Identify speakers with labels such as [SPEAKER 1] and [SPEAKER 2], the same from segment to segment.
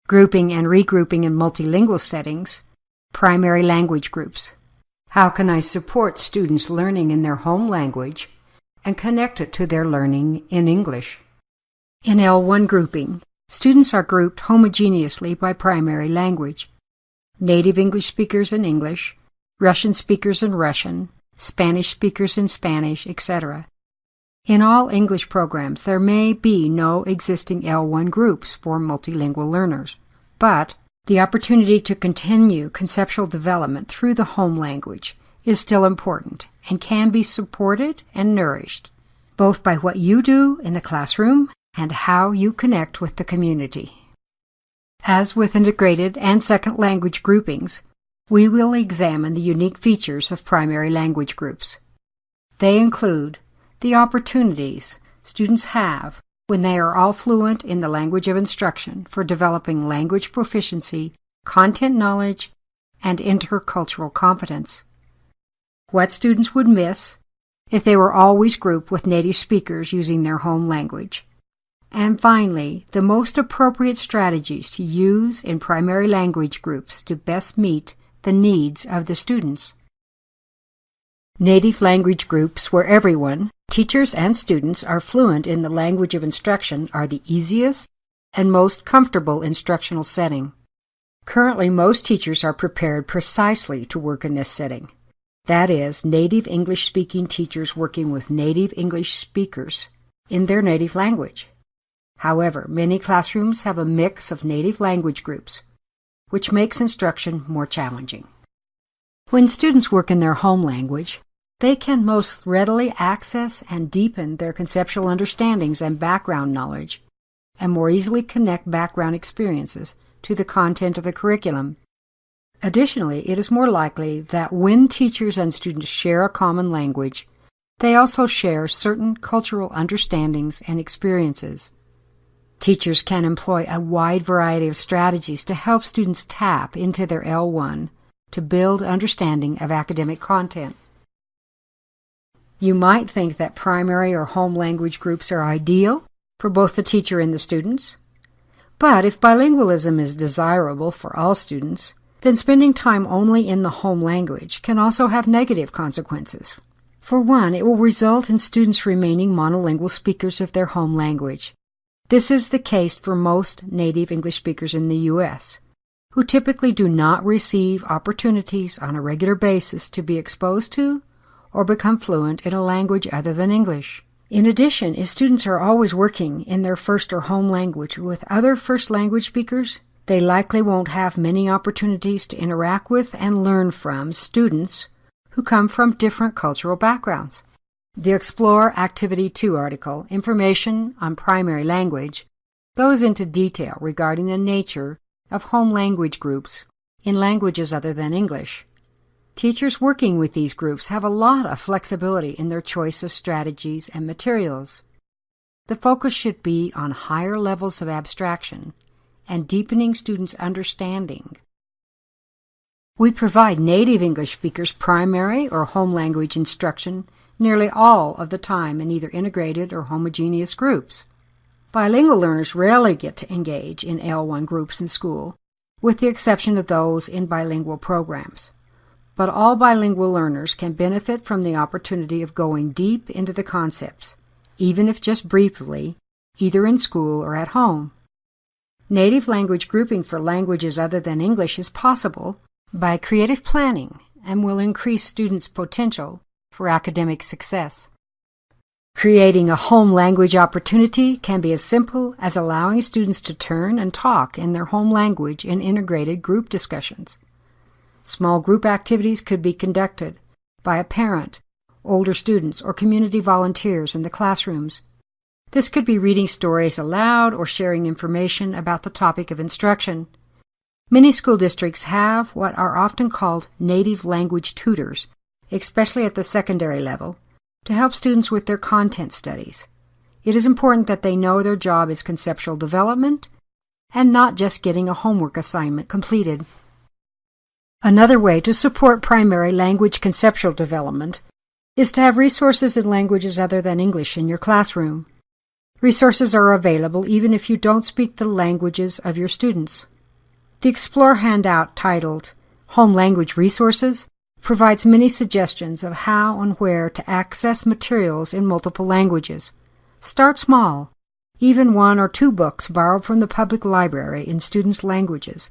[SPEAKER 1] grouping and regrouping in multilingual settings, primary language groups. How can I support students learning in their home language and connect it to their learning in English? In L1 grouping, students are grouped homogeneously by primary language: native English speakers in English, Russian speakers in Russian, Spanish speakers in Spanish, etc. In all English programs, there may be no existing L1 groups for multilingual learners, but the opportunity to continue conceptual development through the home language is still important and can be supported and nourished, both by what you do in the classroom and how you connect with the community. As with integrated and second language groupings, we will examine the unique features of primary language groups. They include the opportunities students have when they are all fluent in the language of instruction for developing language proficiency, content knowledge, and intercultural competence. What students would miss if they were always grouped with native speakers using their home language. And finally, the most appropriate strategies to use in primary language groups to best meet the needs of the students. Native language groups where everyone, teachers and students, are fluent in the language of instruction are the easiest and most comfortable instructional setting. Currently, most teachers are prepared precisely to work in this setting. That is, native English-speaking teachers working with native English speakers in their native language. However, many classrooms have a mix of native language groups, which makes instruction more challenging. When students work in their home language, they can most readily access and deepen their conceptual understandings and background knowledge, and more easily connect background experiences to the content of the curriculum. Additionally, it is more likely that when teachers and students share a common language, they also share certain cultural understandings and experiences. Teachers can employ a wide variety of strategies to help students tap into their L1 to build understanding of academic content. You might think that primary or home language groups are ideal for both the teacher and the students. But if bilingualism is desirable for all students, then spending time only in the home language can also have negative consequences. For one, it will result in students remaining monolingual speakers of their home language. This is the case for most native English speakers in the U.S., who typically do not receive opportunities on a regular basis to be exposed to or become fluent in a language other than English. In addition, if students are always working in their first or home language with other first language speakers, they likely won't have many opportunities to interact with and learn from students who come from different cultural backgrounds. The Explore Activity 2 article, Information on Primary Language, goes into detail regarding the nature of home language groups in languages other than English. Teachers working with these groups have a lot of flexibility in their choice of strategies and materials. The focus should be on higher levels of abstraction and deepening students' understanding. We provide native English speakers primary or home language instruction nearly all of the time in either integrated or homogeneous groups. Bilingual learners rarely get to engage in L1 groups in school, with the exception of those in bilingual programs. But all bilingual learners can benefit from the opportunity of going deep into the concepts, even if just briefly, either in school or at home. Native language grouping for languages other than English is possible by creative planning and will increase students' potential for academic success. Creating a home language opportunity can be as simple as allowing students to turn and talk in their home language in integrated group discussions. Small group activities could be conducted by a parent, older students, or community volunteers in the classrooms. This could be reading stories aloud or sharing information about the topic of instruction. Many school districts have what are often called native language tutors, especially at the secondary level, to help students with their content studies. It is important that they know their job is conceptual development and not just getting a homework assignment completed. Another way to support primary language conceptual development is to have resources in languages other than English in your classroom. Resources are available even if you don't speak the languages of your students. The Explore handout titled Home Language Resources provides many suggestions of how and where to access materials in multiple languages. Start small. Even 1 or 2 books borrowed from the public library in students' languages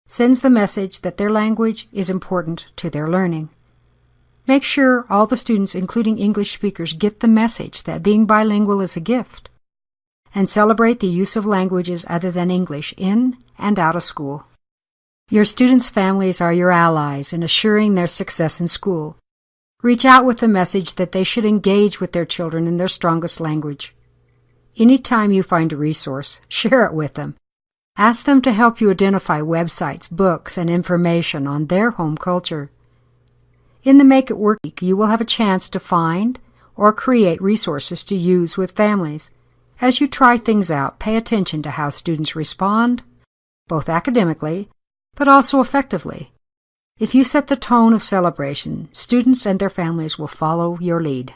[SPEAKER 1] sends the message that their language is important to their learning. Make sure all the students, including English speakers, get the message that being bilingual is a gift, and celebrate the use of languages other than English in and out of school. Your students' families are your allies in assuring their success in school. Reach out with the message that they should engage with their children in their strongest language. Anytime you find a resource, share it with them. Ask them to help you identify websites, books, and information on their home culture. In the Make It Work week, you will have a chance to find or create resources to use with families. As you try things out, pay attention to how students respond, both academically, but also effectively. If you set the tone of celebration, students and their families will follow your lead.